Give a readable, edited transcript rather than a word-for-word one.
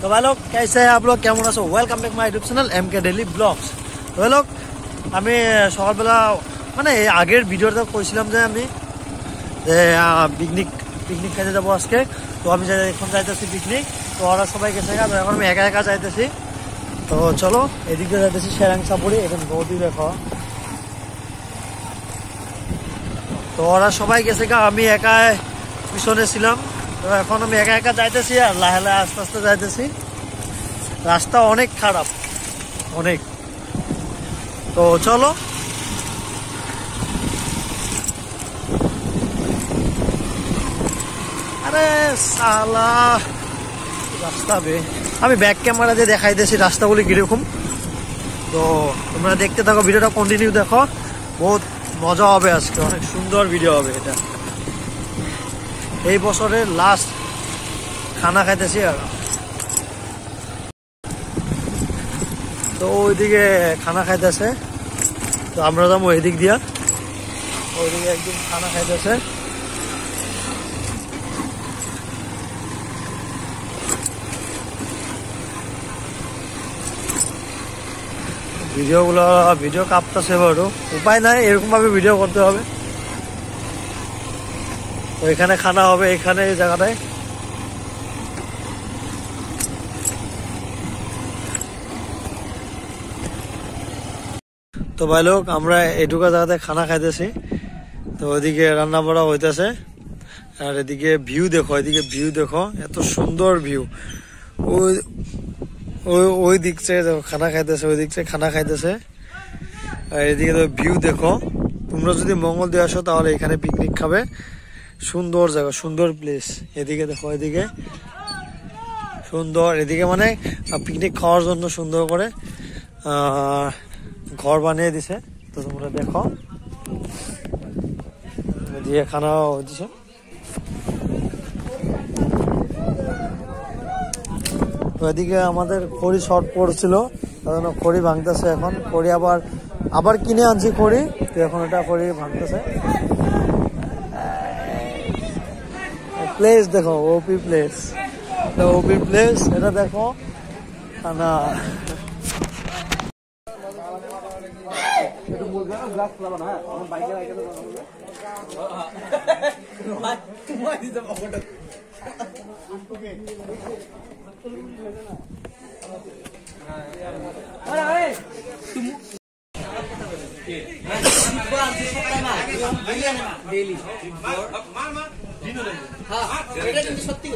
तो भाई लोग कैसे हैं आप लोग, केमन आছো? Welcome back my YouTube channel MK daily vlogs. तो भाई लोग আমি সকালবেলা মানে আগের ভিডিওতে কইছিলাম যে আমি পিকনিক খাইতে যাব আজকে। তো আমি এখন যাইতেছি পিকনিক। তো ওরা সবাই গেছে, তো এখন আমি একা একা যাইতেছি। তো চলো এদিকে যাইতেছি শেরাংসাপুরি, এখন নদী দেখো। তো ওরা সবাই গেছে, আমি একা পিছনে ছিলাম। তো এখন আমি একা একা যাইতেছি আর লাহে লাহে আস্তে আস্তে যাইতেছি। রাস্তা অনেক খারাপ, অনেক। তো চলো আরে সালা রাস্তা আমি ব্যাক ক্যামেরা দিয়ে দেখাইতেছি রাস্তাগুলি কিরকম। তো তোমরা দেখতে থাকো, ভিডিওটা কন্টিনিউ দেখো, বহুত মজা হবে আজকে, অনেক সুন্দর ভিডিও হবে এটা। এই বছরের লাস্ট খানা খাইতেছি আর। তো ওইদিকে খানা খাইতেছে, তো আমরা যাবো এদিক দিয়া। ওইদিকে একদম খানা খাইতেছে। ভিডিও কাঁপতেছে বারো, উপায় নাই, এরকম ভাবে ভিডিও করতে হবে। তো এখানে খানা হবে, এখানে এই জায়গাটায়। তো ভাই লোক আমরা এটুকা জায়গাতে খানা খাইতেছি। তো ওইদিকে রান্না বাড়া হইতেছে আর এদিকে ভিউ দেখো, এদিকে ভিউ দেখো, এত সুন্দর ভিউ। ওই দিক থেকে খানা খাইতেছে, ওই দিক থেকে খানা খাইতেছে। আর এদিকে তো ভিউ দেখো। তোমরা যদি মঙ্গল দিয়ে আসো তাহলে এখানে পিকনিক খাবে, সুন্দর জায়গা, সুন্দর প্লেস। এদিকে দেখো, এদিকে সুন্দর, এদিকে মানে পিকনিক খাওয়ার জন্য সুন্দর করে ঘর বানিয়ে দিছে। তো তোমরা দেখো, দিয়ে খানা দিছে। তো এদিকে আমাদের খড়ি শর্ট পড়ছিল, তার জন্য খড়ি ভাঙতেছে এখন। খড়ি আবার কিনে আনছি খড়ি, তো এখন এটা খড়ি ভাঙতেছে। প্লেস দেখো, ওপি প্লেস, এটা দেখো না। সত্যি